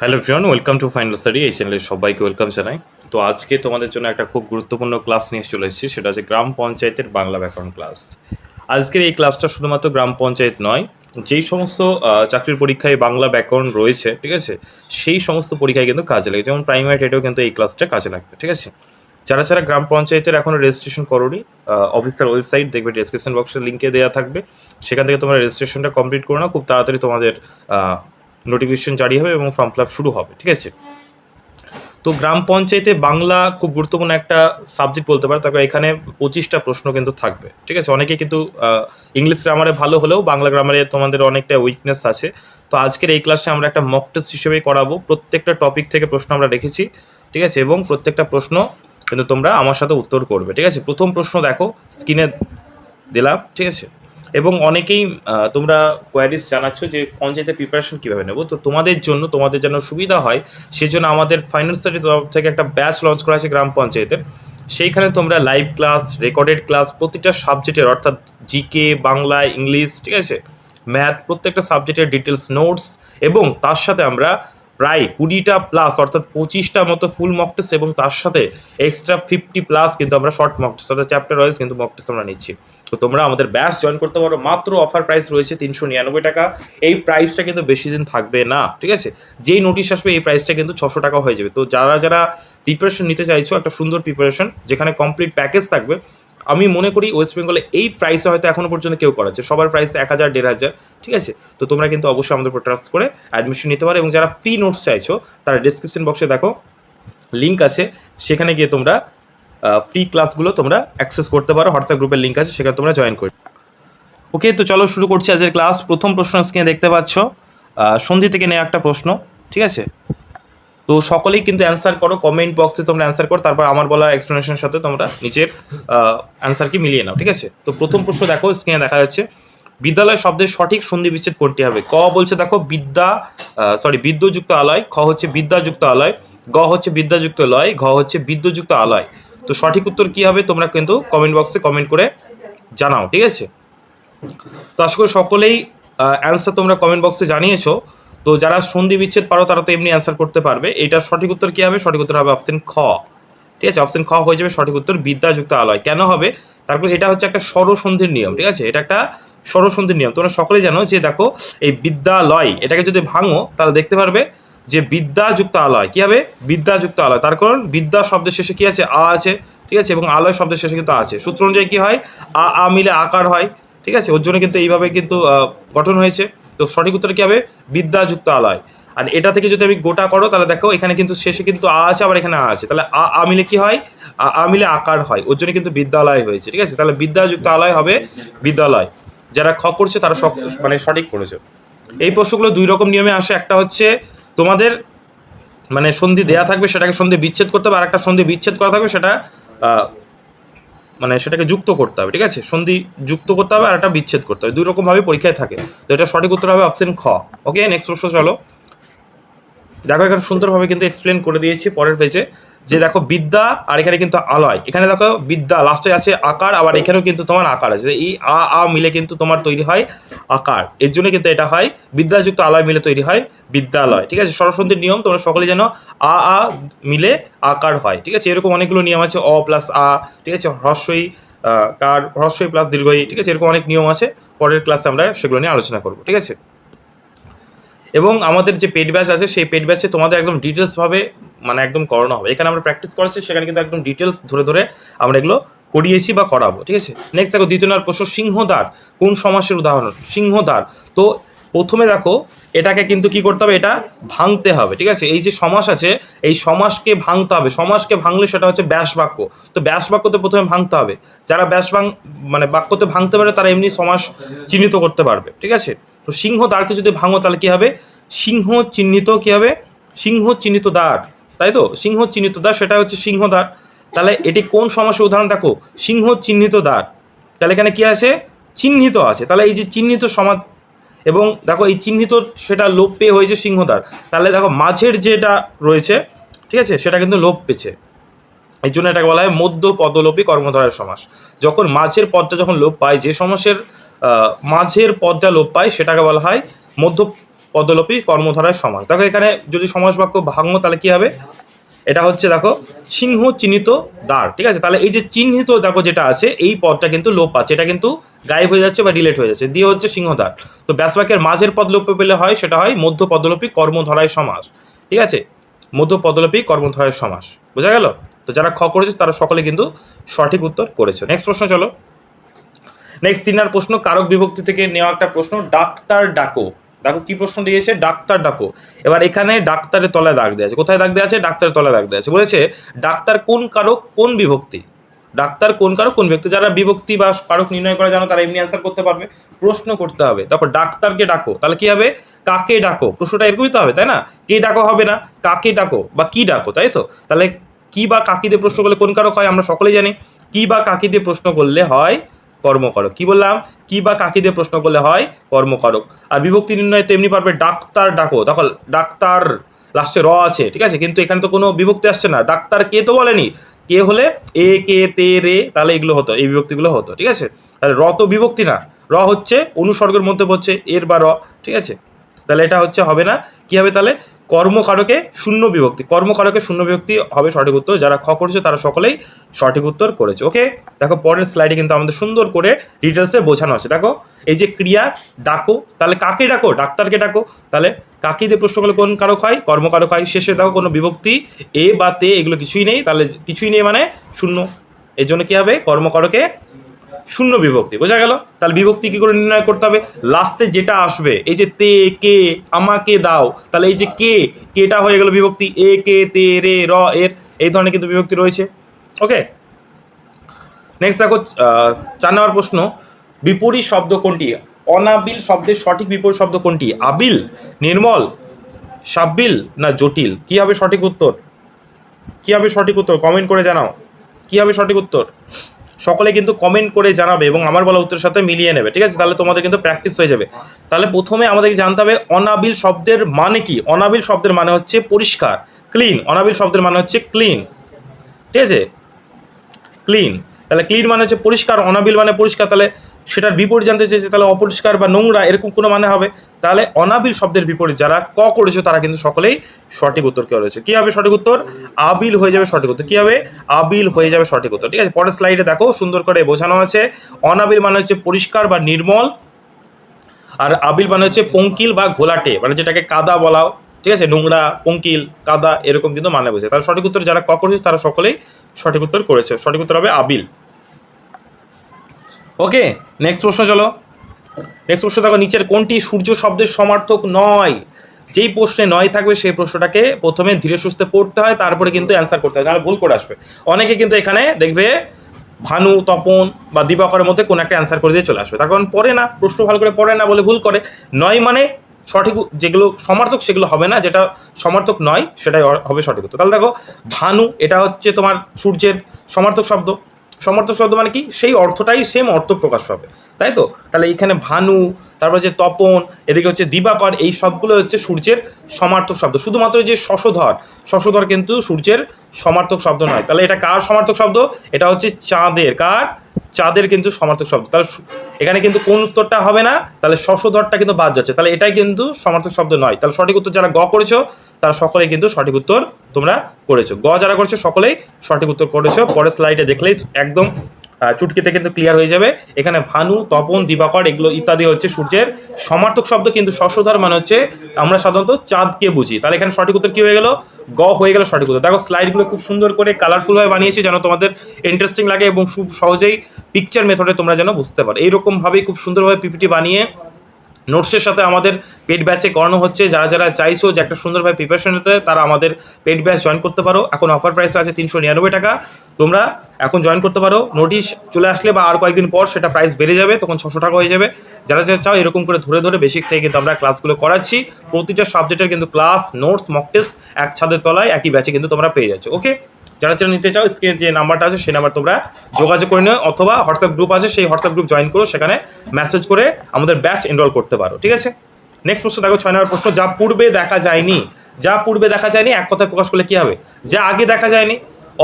Hello everyone, welcome to final study. এই চ্যানেলে সবাইকে ওয়েলকাম জানাই। তো আজকে তোমাদের জন্য একটা খুব গুরুত্বপূর্ণ ক্লাস নিয়ে চলে এসেছি, সেটা হচ্ছে গ্রাম পঞ্চায়েতের বাংলা ব্যাকরণ ক্লাস। আজকের এই ক্লাসটা শুধুমাত্র গ্রাম পঞ্চায়েত নয়, যেই সমস্ত চাকরির পরীক্ষায় বাংলা ব্যাকরণ রয়েছে, ঠিক আছে, সেই সমস্ত পরীক্ষায় কিন্তু কাজে লাগে। যেমন প্রাইমারি টেটেও কিন্তু এই ক্লাসটা কাজে লাগবে, ঠিক আছে। যারা যারা গ্রাম পঞ্চায়েতের এখনও রেজিস্ট্রেশন করোনি, অফিসিয়াল ওয়েবসাইট দেখবে, ডেসক্রিপশন বক্সের লিঙ্কে দেওয়া থাকবে, সেখান থেকে তোমরা রেজিস্ট্রেশনটা কমপ্লিট করো না, খুব তাড়াতাড়ি তোমাদের নোটিফিকেশন জারি হবে এবং ফর্ম ফিল আপ শুরু হবে, ঠিক আছে। তো গ্রাম পঞ্চায়েতে বাংলা খুব গুরুত্বপূর্ণ একটা সাবজেক্ট বলতে পারো। তারপর এখানে 25টা প্রশ্ন কিন্তু থাকবে, ঠিক আছে। অনেকে কিন্তু ইংলিশ গ্রামারে ভালো হলেও বাংলা গ্রামারে তোমাদের অনেকটা উইকনেস আছে। তো আজকের এই ক্লাসে আমরা একটা মক টেস্ট হিসেবেই করাবো। প্রত্যেকটা টপিক থেকে প্রশ্ন আমরা রেখেছি, ঠিক আছে, এবং প্রত্যেকটা প্রশ্ন কিন্তু তোমরা আমার সাথে উত্তর করবে, ঠিক আছে। প্রথম প্রশ্ন দেখো, স্ক্রিনে দিলাম, ঠিক আছে। এবং অনেকেই তোমরা কোয়ারিজ জানাচ্ছ যে পঞ্চায়েতের প্রিপারেশন কীভাবে নেবো। তো তোমাদের জন্য, তোমাদের যেন সুবিধা হয়, সেজন্য আমাদের ফাইনাল স্টাডি তরফ থেকে একটা ব্যাচ লঞ্চ করা আছে গ্রাম পঞ্চায়েতের। সেইখানে তোমরা লাইভ ক্লাস, রেকর্ডেড ক্লাস, প্রতিটা সাবজেক্টের, অর্থাৎ জিকে, বাংলা, ইংলিশ, ঠিক আছে, ম্যাথ, প্রত্যেকটা সাবজেক্টের ডিটেলস নোটস, এবং তার সাথে আমরা প্রায় 20টা প্লাস, অর্থাৎ 25টা মতো ফুল মক টেস্ট, এবং তার সাথে এক্সট্রা 50 প্লাস কিন্তু আমরা শর্ট মক টেস্ট, অর্থাৎ চ্যাপ্টার ওয়াইজ কিন্তু মক টেস্ট আমরা নিচ্ছি। তো তোমরা আমাদের ব্যাচ জয়েন করতে পারো। মাত্র অফার প্রাইস রয়েছে 399 টাকা। এই প্রাইসটা কিন্তু বেশি দিন থাকবে না, ঠিক আছে। যেই নোটিশ আসবে এই প্রাইসটা কিন্তু 600 টাকা হয়ে যাবে। তো যারা যারা প্রিপারেশন নিতে চাইছো, একটা সুন্দর প্রিপারেশন যেখানে কমপ্লিট প্যাকেজ থাকবে, আমি মনে করি ওয়েস্ট বেঙ্গলে এই প্রাইসে হয়তো এখনো পর্যন্ত কেউ করাচ্ছে। সবার প্রাইস 1000, 1500, ঠিক আছে। তো তোমরা কিন্তু অবশ্যই আমাদের উপর ট্রাস্ট করে অ্যাডমিশন নিতে পারো। এবং যারা ফ্রি নোটস চাইছো, তারা ডিসক্রিপশন বক্সে দেখো লিঙ্ক আছে, সেখানে গিয়ে তোমরা ফ্রি ক্লাসগুলো তোমরা অ্যাক্সেস করতে পারো। হোয়াটসঅ্যাপ গ্রুপের লিঙ্ক আছে, সেখানে তোমরা জয়েন করো। ওকে, তো চলো শুরু করছি আজকের ক্লাস। প্রথম প্রশ্ন স্ক্রিনে দেখতে পাচ্ছ, সন্ধি থেকে নেওয়া একটা প্রশ্ন, ঠিক আছে। তো সকলেই কিন্তু অ্যান্সার করো, কমেন্ট বক্সে তোমরা অ্যান্সার করো, তারপর আমার বলা এক্সপ্লেনেশনের সাথে তোমরা নিজের অ্যান্সারকে মিলিয়ে নাও, ঠিক আছে। তো প্রথম প্রশ্ন দেখো, স্ক্রিনে দেখা যাচ্ছে, বিদ্যালয় শব্দের সঠিক সন্ধি বিচ্ছেদ কোনটি হবে? ক বলছে দেখো বিদ্যযুক্ত আলয়, খ হচ্ছে বিদ্যাযুক্ত আলয়, গ হচ্ছে বিদ্যাযুক্ত লয়, ঘ হচ্ছে বিদ্যযুক্ত আলয়। তো সঠিক উত্তর কি হবে তোমরা কিন্তু কমেন্ট বক্সে কমেন্ট করে জানাও, ঠিক আছে। তো আশা করি সকলেই অ্যান্সার তোমরা কমেন্ট বক্সে জানিয়েছো। তো যারা সন্ধি বিচ্ছেদ পারো তারা তো এমনি অ্যান্সার করতে পারবে। এটার সঠিক উত্তর কী হবে? সঠিক উত্তর হবে অপশন খ, ঠিক আছে। অপশন খ হয়ে যাবে সঠিক উত্তর, বিদ্যাযুক্ত আলয়। কেন হবে? তারপর এটা হচ্ছে একটা স্বরসন্ধির নিয়ম, ঠিক আছে। এটা একটা স্বরসন্ধির নিয়ম। তোমরা সকলেই জানো যে দেখো, এই বিদ্যালয় এটাকে যদি ভাঙো তাহলে দেখতে পারবে যে বিদ্যাযুক্ত আলয় কী হবে? বিদ্যাযুক্ত আলয়। তার কারণ বিদ্যা শব্দের শেষে কী আছে? আ আছে, ঠিক আছে, এবং আলয় শব্দের শেষে কিন্তু আছে। সূত্র অনুযায়ী কী হয়? আ মিলে আকার হয়, ঠিক আছে। ওর জন্য কিন্তু এইভাবে কিন্তু গঠন হয়েছে। তো সঠিক উত্তর কী হবে? বিদ্যাযুক্ত আলয়। আর এটা থেকে যদি আমি গোটা করো তাহলে দেখো এখানে কিন্তু শেষে কিন্তু আ আছে, আবার এখানে আ আছে, তাহলে আ মিলে কি হয়? আ মিলে আকার হয়, ওর জন্য কিন্তু বিদ্যালয় হয়েছে, ঠিক আছে। তাহলে বিদ্যাযুক্ত আলয় হবে বিদ্যালয়। যারা খ করছে তারা মানে সঠিক করেছে। এই প্রশ্নগুলো দুই রকম নিয়মে আসে। একটা হচ্ছে তোমাদের মানে সন্ধি দেয়া থাকবে, সেটাকে সন্ধি বিচ্ছেদ করতে হবে, আর একটা সন্ধি বিচ্ছেদ করা থাকবে, সেটা মানে সেটাকে যুক্ত করতে হবে, ঠিক আছে। সন্ধি যুক্ত করতে হবে আর একটা বিচ্ছেদ করতে হবে, দুই রকমভাবে পরীক্ষায় থাকে। তো এটা সঠিক উত্তর হবে অপশন খ। ওকে, নেক্সট প্রশ্ন চলো। দেখো এখানে সুন্দরভাবে কিন্তু এক্সপ্লেন করে দিয়েছি পরের পেজে, যে দেখো বিদ্যা আর এখানে কিন্তু আলয়। এখানে দেখো বিদ্যা লাস্টে আছে আকার, আবার এখানেও কিন্তু তোমার আকার আছে। এই আ মিলে কিন্তু তোমার তৈরি হয় আকার, এর জন্য কিন্তু এটা হয় বিদ্যাযুক্ত আলয় মিলে তৈরি হয় বিদ্যালয়, ঠিক আছে। স্বরসন্ধির নিয়ম তোমরা সকলে জানো, আ মিলে আকার হয়, ঠিক আছে। এরকম অনেকগুলো নিয়ম আছে, অ প্লাস আ, ঠিক আছে, হ্রস্বই কার, হ্রস্বই প্লাস দীর্ঘই, ঠিক আছে। এরকম অনেক নিয়ম আছে, পরের ক্লাসে আমরা সেগুলো নিয়ে আলোচনা করবো, ঠিক আছে। এবং আমাদের যে পেড ব্যাচ আছে, সেই পেড ব্যাচে তোমাদের একদম ডিটেলসভাবে মানে একদম করানো হবে। এখানে আমরা প্র্যাকটিস করাচ্ছি, সেখানে কিন্তু একদম ডিটেলস ধরে ধরে আমরা এগুলো করিয়েছি বা করাবো, ঠিক আছে। নেক্সট দেখো, দ্বিতীয় নম্বর প্রশ্ন, সিংহদ্বার কোন সমাসের উদাহরণ? সিংহদ্বার, তো প্রথমে দেখো এটাকে কিন্তু কি করতে হবে? এটা ভাঙতে হবে, ঠিক আছে। এই যে সমাস আছে, এই সমাসকে ভাঙতে হবে। সমাসকে ভাঙলে সেটা হচ্ছে ব্যাস বাক্য। তো ব্যাস বাক্যতে প্রথমে ভাঙতে হবে। যারা মানে বাক্যতে ভাঙতে পারে তারা এমনি সমাস চিহ্নিত করতে পারবে, ঠিক আছে। তো সিংহ দ্বারকে যদি ভাঙো তাহলে কী হবে? সিংহ চিহ্নিত কী হবে? সিংহ চিহ্নিত দ্বার, তাই তো। সিংহ চিহ্নিত দ্বার, সেটা হচ্ছে সিংহদ্বার। তাহলে এটি কোন সমাসের উদাহরণ? দেখো, সিংহ চিহ্নিত দ্বার, তাহলে এখানে কি আছে? চিহ্নিত আছে। তাহলে এই যে চিহ্নিত সমাজ, এবং দেখো এই চিহ্নিত সেটা লোপ পেয়ে হয়েছে সিংহদ্বার। তাহলে দেখো মাঝের যেটা রয়েছে, ঠিক আছে, সেটা কিন্তু লোপ পেয়েছে। এই জন্য এটাকে বলা হয় মধ্য পদলোপী কর্মধারয় সমাস। যখন মাঝের পদটা যখন লোপ পায়, যে সমাসের মাঝের পদটা লোপ পায়, সেটাকে বলা হয় মধ্য পদলোপী কর্মধারয় সমাস। দেখো এখানে যদি সমাস বাক্য ভাঙো তাহলে কি হবে, এটা হচ্ছে দেখো সিংহ চিহ্নিত দ্বার, ঠিক আছে। তাহলে এই যে চিহ্নিত দেখো যেটা আছে এই পদটা কিন্তু লোপ পাচ্ছে, এটা কিন্তু গায়েব হয়ে যাচ্ছে বা ডিলেট হয়ে যাচ্ছে, দিয়ে হচ্ছে সিংহদ্বার। তো ব্যাস বাক্যের মাঝের পদ লোপ পেলে হয় সেটা হয় মধ্য পদলোপী কর্মধারয় সমাস, ঠিক আছে, মধ্য পদলোপী কর্মধারয় সমাস, বোঝা গেল? তো যারা খ করেছে তারা সকলে কিন্তু সঠিক উত্তর করেছে। নেক্সট প্রশ্ন চলো। নেক্সট 3 প্রশ্ন কারক বিভক্তি থেকে নেওয়া একটা প্রশ্ন, ডাক্তার ডাকো। দেখো কি প্রশ্ন দিয়েছে, ডাক্তার ডাকো। এবার এখানে ডাক্তারের তলায় দাগ দেওয়া আছে, কোথায় দাগ দেওয়া আছে, ডাক্তারের তলায় দাগ দেওয়া আছে। বলেছে ডাক্তার কোন কারক কোন বিভক্তি, ডাক্তার কোন কারক কোন বিভক্তি। যারা বিভক্তি বা কারক নির্ণয় করা জানো তারা এমনি অ্যান্সার করতে পারবে, প্রশ্ন করতে হবে। দেখো ডাক্তারকে ডাকো, তাহলে কি হবে, কাকে ডাকো, প্রশ্নটা এরকমই তো হবে তাই না, কে ডাকো হবে না, কাকে ডাকো বা কি ডাকো, তাই তো। তাহলে কি বা কাকি দিয়ে প্রশ্ন করলে কোন কারক হয় আমরা সকলেই জানি, কি বা কাকি দিয়ে প্রশ্ন করলে হয় কর্মকারক। কি বললাম, কি বা কাকি দিয়ে প্রশ্ন করলে হয় কর্মকারক। আর বিভক্তি নির্ণয় তো এমনি পারবে, ডাক্তার ডাকো, দেখো ডাক্তার লাস্টে র আছে, ঠিক আছে, কিন্তু এখানে তো কোনো বিভক্তি আসছে না, ডাক্তার কে তো বলেনি, কে হলে এ কে তে রে, তাহলে এগুলো হতো, এই বিভক্তিগুলো হতো, ঠিক আছে। তাহলে র তো বিভক্তি না, র হচ্ছে অনুসর্গের মধ্যে পড়ছে এর বা র, ঠিক আছে। তাহলে এটা হচ্ছে হবে না, কি হবে তাহলে কর্মকারকে শূন্য বিভক্তি, কর্মকারকে শূন্য বিভক্তি হবে সঠিক উত্তর। যারা খ করেছে তারা সকলেই সঠিক উত্তর করেছে। ওকে, দেখো পরের স্লাইডে কিন্তু আমাদের সুন্দর করে ডিটেলসে বোঝানো আছে। দেখো এই যে ক্রিয়া ডাকো, তাহলে কাকে ডাকো, ডাক্তারকে ডাকো, তাহলে কাকে দিয়ে প্রশ্ন করলে কোন কারক হয়, কর্মকারক হয়। শেষে দেখো কোনো বিভক্তি এ বা তে এগুলো কিছুই নেই, তাহলে কিছুই নেই মানে শূন্য, এর জন্য কি হবে কর্মকারকে শূন্য বিভক্তি, বোঝা গেল। তাহলে বিভক্তি কি করে নির্ণয় করতে হবে, লাস্টে যেটা আসবে, এই যে তে কে আমাকে দাও, তাহলে এই যে কে, কেটা হয়ে গেল বিভক্তি, এ কে তে রে র এর, এই ধরনের কিন্তু বিভক্তি রয়েছে। ওকে, নেক্সট দেখো 4 নম্বর প্রশ্ন, বিপরীত শব্দ কোনটি, অনাবিল শব্দের সঠিক বিপরীত শব্দ কোনটি, আবিল, নির্মল, সাব্বিল না জটিল। কি হবে সঠিক উত্তর, কি হবে সঠিক উত্তর, কমেন্ট করে জানাও কি হবে সঠিক উত্তর। সকলে কিন্তু কমেন্ট করে জানাবে এবং আমার বলা উত্তরের সাথে মিলিয়ে নেবে, ঠিক আছে, তাহলে তোমাদের কিন্তু প্র্যাকটিস হয়ে যাবে। তাহলে প্রথমে আমাদেরকে জানতে হবে অনাবিল শব্দের মানে কি। অনাবিল শব্দের মানে হচ্ছে পরিষ্কার, ক্লিন। অনাবিল শব্দের মানে হচ্ছে ক্লিন, ঠিক আছে, ক্লিন। তাহলে ক্লিন মানে হচ্ছে পরিষ্কার, অনাবিল মানে পরিষ্কার, তাহলে সেটার বিপরীত জানতে চেয়েছে, তাহলে অপরিষ্কার বা নোংরা এরকম কোনো মানে হবে। তাহলে অনাবিল শব্দের বিপরীত যারা ক করেছো তারা কিন্তু সকলেই সঠিক উত্তর কে রয়েছে। কি হবে সঠিক উত্তর, আবিল হয়ে যাবে সঠিক উত্তর। কি হবে, আবিল হয়ে যাবে সঠিক উত্তর, ঠিক আছে। পরের স্লাইডে দেখো সুন্দর করে বোঝানো আছে, অনাবিল মানে হচ্ছে পরিষ্কার বা নির্মল, আর আবিল মানে হচ্ছে পঙ্কিল বা ঘোলাটে, মানে যেটাকে কাদা বলাও, ঠিক আছে, নোংরা পঙ্কিল কাদা এরকম কিন্তু মানে বোঝে। তাহলে সঠিক উত্তর যারা ক করেছে তারা সকলেই সঠিক উত্তর করেছে, সঠিক উত্তর হবে আবিল। ওকে, নেক্সট প্রশ্ন চলো। নেক্সট প্রশ্ন দেখো, নিচের কোনটি সূর্য শব্দের সমার্থক নয়। যেই প্রশ্নে নয় থাকবে সেই প্রশ্নটাকে প্রথমে ধীরে সুস্থে পড়তে হয়, তারপরে কিন্তু অ্যান্সার করতে হয়, তাহলে ভুল করে আসবে। অনেকে কিন্তু এখানে দেখবে ভানু তপন বা দিবাকরের মধ্যে কোনো একটা অ্যান্সার করে দিয়ে চলে আসবে, তার কারণ পড়ে না, প্রশ্ন ভালো করে পড়ে না বলে ভুল করে। নয় মানে সঠিক, যেগুলো সমার্থক সেগুলো হবে না, যেটা সমার্থক নয় সেটাই হবে সঠিক উত্তর। তাহলে দেখো ভানু এটা হচ্ছে তোমার সূর্যের সমার্থক শব্দ, সমার্থক শব্দ মানে কি, সেই অর্থটাই সেম অর্থ প্রকাশ পাবে, তাই তো। তাহলে এখানে ভানু, তারপর যে তপন, এদিকে হচ্ছে দিবাকর, এই সবগুলো হচ্ছে সূর্যের সমার্থক শব্দ। শুধুমাত্র যে শশধর, শশধর কিন্তু সূর্যের সমার্থক শব্দ নয়। তাহলে এটা কার সমার্থক শব্দ, এটা হচ্ছে চাঁদের, কার, চাঁদের কিন্তু সমার্থক শব্দ। তাহলে এখানে কিন্তু কোন উত্তরটা হবে না, তাহলে শশধরটা কিন্তু বাদ যাচ্ছে, তাহলে এটাই কিন্তু সমার্থক শব্দ নয়। তাহলে সঠিক উত্তর যারা গ করেছো তারা সকলেই কিন্তু সঠিক উত্তর তোমরা করেছো, গ যারা করেছো সকলেই সঠিক উত্তর করেছো। পরের স্লাইডে দেখলেই একদম চুটকিতে কিন্তু ক্লিয়ার হয়ে যাবে। এখানে ভানু তপন দিবাকর এগুলো ইত্যাদি হচ্ছে সূর্যের সমার্থক শব্দ, কিন্তু শশধর মানে হচ্ছে আমরা সাধারণত চাঁদকে বুঝি। তাহলে এখানে সঠিক উত্তর কি হয়ে গেল, গ হয়ে গেল সঠিক উত্তর। দেখো স্লাইডগুলো খুব সুন্দর করে কালারফুলভাবে বানিয়েছি যেন তোমাদের ইন্টারেস্টিং লাগে এবং খুব সহজেই পিকচার মেথডে তোমরা যেন বুঝতে পারো। এইরকমভাবেই খুব সুন্দরভাবে পিপিটি বানিয়ে নোটসের সাথে আমাদের পেড ব্যাচে করানো হচ্ছে। যারা যারা চাইছো যে একটা সুন্দরভাবে প্রিপারেশন নিতে তারা আমাদের পেড ব্যাচ জয়েন করতে পারো। এখন অফার প্রাইস আছে 399 টাকা, তোমরা এখন জয়েন করতে পারো। নোটিশ চলে আসলে বা আর কয়েকদিন পর সেটা প্রাইস বেড়ে যাবে, তখন 600 টাকা হয়ে যাবে। যারা যারা চাও এরকম করে ধরে ধরে বেসিক থেকে কিন্তু আমরা ক্লাসগুলো করাচ্ছি। প্রতিটা সাবজেক্টের কিন্তু ক্লাস নোটস মক টেস্ট এক ছাদের তলায় একই ব্যাচে কিন্তু তোমরা পেয়ে যাচ্ছ। ওকে, যারা যারা নিতে চাও স্ক্রিনে যে নাম্বারটা আছে সেই নাম্বার তোমরা যোগাযোগ করে নিও, অথবা হোয়াটসঅ্যাপ গ্রুপ আছে সেই হোয়াটসঅ্যাপ গ্রুপ জয়েন করো, সেখানে মেসেজ করে আমাদের ব্যাচ এনরোল করতে পারো, ঠিক আছে। নেক্সট প্রশ্ন দেখো 6 নম্বর প্রশ্ন, যা পূর্বে দেখা যায়নি। যা পূর্বে দেখা যায়নি এক কথায় প্রকাশ করলে কি হবে, যা আগে দেখা যায়নি,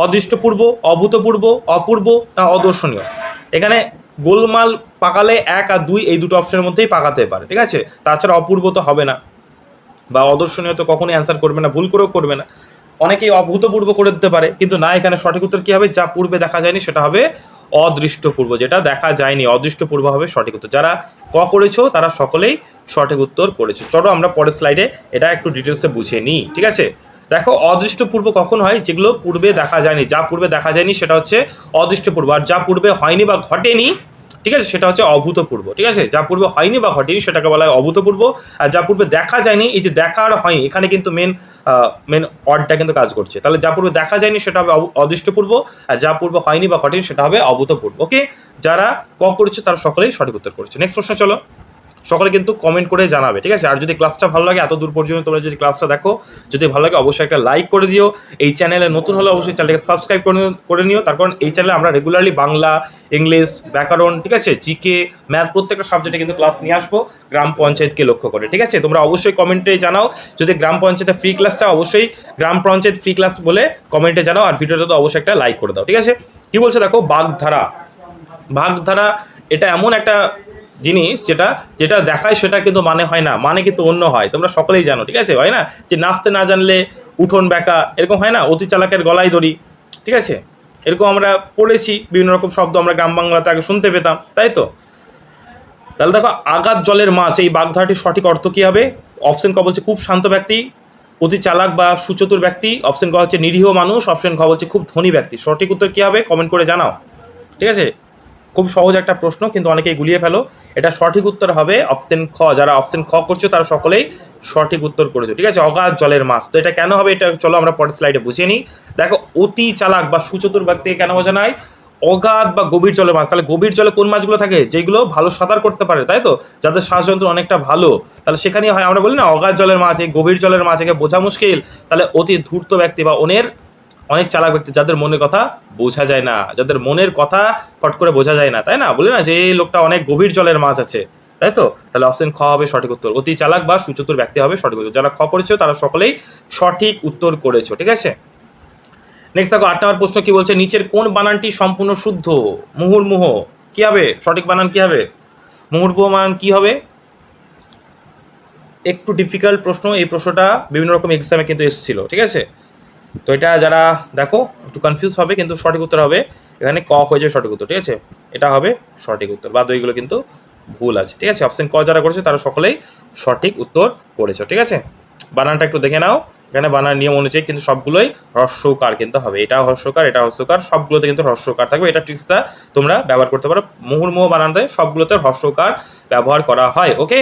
অদৃষ্টপূর্ব, অভূতপূর্ব, অপূর্ব না অদর্শনীয়। এখানে গোলমাল পাকালে 1 আর 2 এই দুটো অপশনের মধ্যেই পাকাতে পারে, ঠিক আছে, তাছাড়া অপূর্ব তো হবে না। বা অদর্শনীয় তো কখনোই অ্যান্সার করবে না, ভুল করেও করবে না। অনেকেই অভূতপূর্ব করে দিতে পারে, কিন্তু না, এখানে সঠিক উত্তর কী হবে, যা পূর্বে দেখা যায়নি সেটা হবে অদৃষ্টপূর্ব, যেটা দেখা যায়নি অদৃষ্টপূর্ব হবে সঠিক উত্তর। যারা ক করেছো তারা সকলেই সঠিক উত্তর করেছো। চলো আমরা পরের স্লাইডে এটা একটু ডিটেলসে বুঝে নিই, ঠিক আছে। দেখো, অদৃষ্টপূর্ব কখন হয়, যেগুলো পূর্বে দেখা যায়নি, যা পূর্বে দেখা যায়নি সেটা হচ্ছে অদৃষ্টপূর্ব, আর যা পূর্বে হয়নি বা ঘটেনি, ঠিক আছে, সেটা হচ্ছে অভূতপূর্ব, ঠিক আছে। যা পূর্বে হয়নি বা ঘটেনি সেটাকে বলা হয় অভূতপূর্ব, আর যা পূর্বে দেখা যায়নি, এই যে দেখা আর হয়নি, এখানে কিন্তু মেন অডটা কিন্তু কাজ করছে। তাহলে যা পূর্বে দেখা যায়নি সেটা হবে অদৃষ্টপূর্ব, আর যা পূর্বে হয়নি বা ঘটেনি সেটা হবে অভূতপূর্ব। ওকে, যারা ক করেছে তারা সকলেই সঠিক উত্তর করেছে। নেক্সট প্রশ্ন চলো, সকলে কিন্তু কমেন্ট করে জানাবে, ঠিক আছে। আর যদি ক্লাসটা ভালো লাগে, এত দূর পর্যন্ত তোমরা যদি ক্লাসটা দেখো, যদি ভালো লাগে অবশ্যই একটা লাইক করে দিও। এই চ্যানেলে নতুন হলে অবশ্যই চ্যানেলটাকে সাবস্ক্রাইব করে নিও, তার কারণ এই চ্যানেলে আমরা রেগুলারলি বাংলা, ইংলিশ, ব্যাকরণ, ঠিক আছে, জিকে, ম্যাথ, প্রত্যেকটা সাবজেক্টে কিন্তু ক্লাস নিয়ে আসবো গ্রাম পঞ্চায়েতকে লক্ষ্য করে, ঠিক আছে। তোমরা অবশ্যই কমেন্টে জানাও, যদি গ্রাম পঞ্চায়েতের ফ্রি ক্লাসটা অবশ্যই গ্রাম পঞ্চায়েত ফ্রি ক্লাস বলে কমেন্টে জানাও, আর ভিডিওটা তো অবশ্যই একটা লাইক করে দাও, ঠিক আছে। কি বলছে দেখো, বাগধারা এটা এমন একটা জিনিস যেটা যেটা দেখায় সেটা কিন্তু মানে হয় না, মানে কিন্তু অন্য হয়, তোমরা সকলেই জানো, ঠিক আছে। হয় না যে নাচতে না জানলে উঠোন বেঁকা, এরকম হয় না, অতি চালাকের গলায় দড়ি, ঠিক আছে। এরকম আমরা পড়েছি, বিভিন্ন রকম শব্দ আমরা গ্রাম বাংলাতে আগে শুনতে পেতাম, তাই তো। তাহলে দেখো, আগাত জলের মাছ, এই বাগধারাটির সঠিক অর্থ কী হবে? অপশন ক বলছে খুব শান্ত ব্যক্তি, অতি চালাক বা সুচতুর ব্যক্তি। অপশন ক হচ্ছে নিরীহ মানুষ। অপশন খ বলছে খুব ধনী ব্যক্তি। সঠিক উত্তর কী হবে কমেন্ট করে জানাও, ঠিক আছে। খুব সহজ একটা প্রশ্ন, কিন্তু অনেকেই গুলিয়ে ফেলো। এটা সঠিক উত্তর হবে অপশন খ। যারা অপশন খ করছো তারা সকলেই সঠিক উত্তর করেছো, ঠিক আছে, অগাধ জলের মাছ। তো এটা কেন হবে, এটা চলো আমরা পরের স্লাইডে বুঝিয়ে নিই। দেখো, অতি চালাক বা সুচতুর ব্যক্তিকে কেন বোঝানো হয়? অগাধ বা গভীর জলের মাছ। তাহলে গভীর জলে কোন মাছগুলো থাকে? যেগুলো ভালো সাঁতার করতে পারে, তাই তো, যাদের শ্বাসযন্ত্র অনেকটা ভালো, তাহলে সেখানেই হয় আমরা বলি না অগাধ জলের মাছ। এই গভীর জলের মাছ, একে বোঝা মুশকিল। তাহলে অতি ধূর্ত ব্যক্তি বা অনেক চালাক ব্যক্তি, যাদের মনের কথা বোঝা যায় না, যাদের মনের কথা ফট করে বোঝা যায় না, তাই না, বলি না যে এই লোকটা অনেক গভীর জলের মাছ আছে, তাই তো। তাহলে অপশন খ হবে সঠিক উত্তর, অতি চালাক বা সুচতুর ব্যক্তি হবে সঠিক উত্তর। যারা খ করেছো তারা সকলেই সঠিক উত্তর করেছো, ঠিক আছে। নেক্সট দেখো, 8 নম্বর প্রশ্ন কি বলছে, নিচের কোন বানানটি সম্পূর্ণ শুদ্ধ? মুহুর্মুহ কি হবে? সঠিক বানান কি হবে? মুহুর্মুহ বানান কি হবে? একটু ডিফিকাল্ট প্রশ্ন, এই প্রশ্নটা বিভিন্ন রকম এক্সামে কিন্তু এসেছিল, ঠিক আছে। তো এটা যারা দেখো একটু কনফিউজ হবে, কিন্তু সঠিক উত্তর হবে এখানে ক হয়ে যাবে সঠিক উত্তর, ঠিক আছে। এটা হবে সঠিক উত্তর, বাদ ওইগুলো কিন্তু ভুল আছে, ঠিক আছে। অপশন ক যারা করেছে তারা সকলেই সঠিক উত্তর করেছো, ঠিক আছে। বানানটা একটু দেখে নাও, এখানে বানান নিয়ম অনুযায়ী কিন্তু সবগুলোই হ্রস্বকার কিন্তু হবে। এটাও হ্রস্বকার, এটা হ্রস্বকার, সবগুলোতে কিন্তু হ্রস্বকার থাকবে। এটা ট্রিক্সটা তোমরা ব্যবহার করতে পারো। মুহুর্মুহ বানানতে সবগুলোতে হ্রস্বকার ব্যবহার করা হয়, ওকে।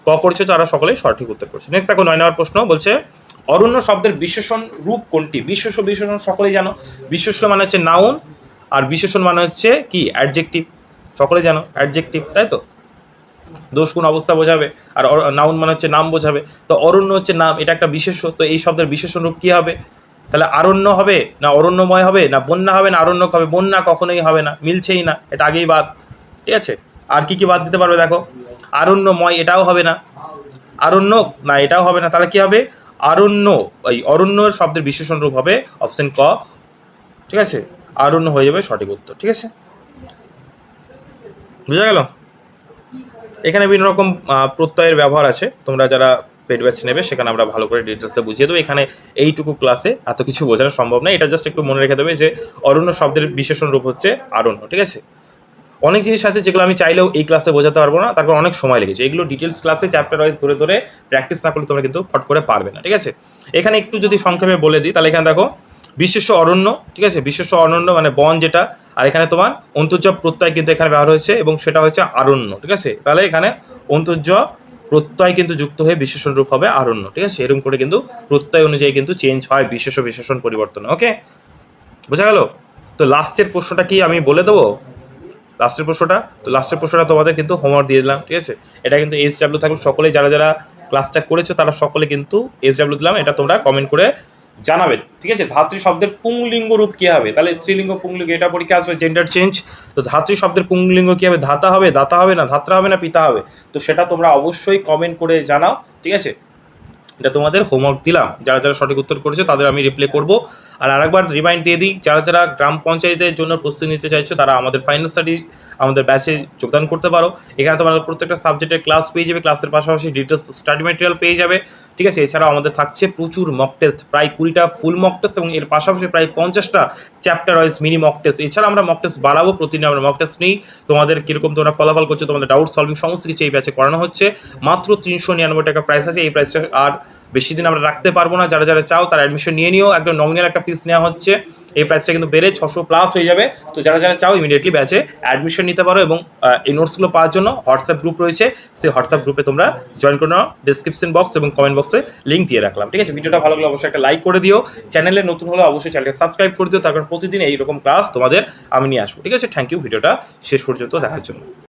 ক করছো তারা সকলেই সঠিক উত্তর করছে। নেক্সট দেখো, 9 নম্বর প্রশ্ন বলছে, অরণ্য শব্দের বিশেষণ রূপ কোনটি? বিশেষণ সকলেই জানো। বিশেষ্য মানে হচ্ছে নাউন, আর বিশেষণ মানে হচ্ছে কি অ্যাডজেক্টিভ, সকলে জানো অ্যাডজেক্টিভ, তাই তো, দোষ কোন অবস্থা বোঝাবে। আর নাউন মানে হচ্ছে নাম বোঝাবে। তো অরণ্য হচ্ছে নাম, এটা একটা বিশেষ্য। তো এই শব্দের বিশেষণ রূপ কী হবে? তাহলে আরণ্য হবে না অরণ্যময় হবে, না বন্যা হবে না আরণ্যক হবে? বন্যা কখনোই হবে না, মিলছেই না, এটা আগেই বাদ, ঠিক আছে। আর কি কি বাদ দিতে পারবে দেখো, আরণ্যময় এটাও হবে না, আরণ্যক না এটাও হবে না, তাহলে কি হবে? আরণ্য, এই অরণ্য শব্দের বিশেষণ রূপ হবে অপশন ক, ঠিক আছে। আরণ্য হয়ে যাবে সঠিক উত্তর, ঠিক আছে, বুঝা গেল। এখানে বিভিন্ন রকম প্রত্যয়ের ব্যবহার আছে, তোমরা যারা পেড ব্যাচ নেবে সেখানে আমরা ভালো করে ডিটেলসে বুঝিয়ে দেবো। এখানে এইটুকু ক্লাসে এত কিছু বোঝানো সম্ভব নয়, এটা জাস্ট একটু মনে রেখে দেবে যে অরণ্য শব্দের বিশেষণ রূপ হচ্ছে আরণ্য, ঠিক আছে। অনেক জিনিস আছে যেগুলো আমি চাইলেও এই ক্লাসে বোঝাতে পারবো না, তারপর অনেক সময় লেগেছে। এগুলো ডিটেলস ক্লাসে চ্যাপ্টার ওয়াইজ ধরে ধরে প্র্যাকটিস না করলে তোমরা কিন্তু ফট করে পারবে না, ঠিক আছে। এখানে একটু যদি সংক্ষেপে বলে দিই, তাহলে এখানে দেখো বিশেষ্য অরণ্য, ঠিক আছে, বিশেষ্য অরণ্য মানে বন যেটা, আর এখানে তোমার অন্তর্য প্রত্যয় কিন্তু এখানে ব্যবহার হয়েছে এবং সেটা হচ্ছে আরণ্য, ঠিক আছে। তাহলে এখানে অন্তর্য প্রত্যয় কিন্তু যুক্ত হয়ে বিশেষণ রূপ হবে আরণ্য, ঠিক আছে। এরকম করে কিন্তু প্রত্যয় অনুযায়ী কিন্তু চেঞ্জ হয় বিশেষণ পরিবর্তন, ওকে, বোঝা গেল। তো লাস্টের প্রশ্নটা কি আমি বলে দেবো? লাস্টের প্রশ্নটা তোমাদের কিন্তু হোমওয়ার্ক দিয়ে দিলাম, ঠিক আছে। এটা কিন্তু SW থাকবে, সকলে যারা যারা ক্লাসটা করেছো তারা সকলে কিন্তু SW দিলাম, এটা তোমরা কমেন্ট করে জানাবে, ঠিক আছে। ধাত্রী শব্দের পুংলিঙ্গ রূপ কি হবে? তাহলে স্ত্রীলিঙ্গ পুংলিঙ্গ এটা পরীক্ষা আসবে, জেন্ডার চেঞ্জ। তো ধাত্রী শব্দের পুংলিঙ্গ কি হবে? ধাতা হবে, দাতা হবে না ধাত্রা হবে না পিতা হবে? তো সেটা তোমরা অবশ্যই কমেন্ট করে জানাও, ঠিক আছে। এটা তোমাদের হোমওয়ার্ক দিলাম, যারা যারা সঠিক উত্তর করেছে তাদের আমি রিপ্লে করব। আর আরেকবার রিমাইন্ড দিয়ে দিই, যারা যারা গ্রাম পঞ্চায়েতের জন্য প্রস্তুতি নিতে চাইছো তারা আমাদের ফাইনাল স্টাডি আমাদের ব্যাচে যোগদান করতে পারো। এখানে তোমাদের প্রত্যেকটা সাবজেক্টের ক্লাস পেয়ে যাবে, ক্লাসের পাশাপাশি ডিটেলস স্টাডি ম্যাটেরিয়াল পেয়ে যাবে, ঠিক আছে। এছাড়াও আমাদের থাকছে প্রচুর মক টেস্ট, প্রায় 20টা ফুল মক টেস্ট এবং এর পাশাপাশি প্রায় 50টা chapter wise mini mock test. এছাড়া আমরা মক টেস্ট বাড়াবো, প্রতিদিন আমরা মক টেস্ট নিই। তোমাদের কীরকম তোমরা ফলাফল করছো, তোমাদের ডাউট সলভিং সমস্ত কিছু এই ব্যাচে করানো হচ্ছে। মাত্র 399 টাকা প্রাইস আছে। এই প্রাইসটা আর বেশি দিন আমরা রাখতে পারবো না। যারা যারা চাও তারা অ্যাডমিশন নিয়ে নিও, একদম নমিনাল একটা ফিস নেওয়া হচ্ছে। এই প্রাইসটা কিন্তু বেড়ে 600 প্লাস হয়ে যাবে। তো যারা যারা চাও ইমিডিয়েটলি ব্যাচে অ্যাডমিশন নিতে পারো এবং এই নোটসগুলো পাওয়ার জন্য হোয়াটসঅ্যাপ গ্রুপ রয়েছে, সেই হোয়াটসঅ্যাপ গ্রুপে তোমরা জয়েন করে নাও। ডিসক্রিপশন বক্স এবং কমেন্ট বক্সে লিঙ্ক দিয়ে রাখলাম, ঠিক আছে। ভিডিওটা ভালো লাগলে অবশ্যই একটা লাইক করে দিও, চ্যানেলে নতুন হলে অবশ্যই চ্যানেলকে সাবস্ক্রাইব করে দিও, তারপর প্রতিদিন এইরকম ক্লাস তোমাদের আমি নিয়ে আসবো, ঠিক আছে। থ্যাংক ইউ ভিডিওটা শেষ পর্যন্ত দেখার জন্য।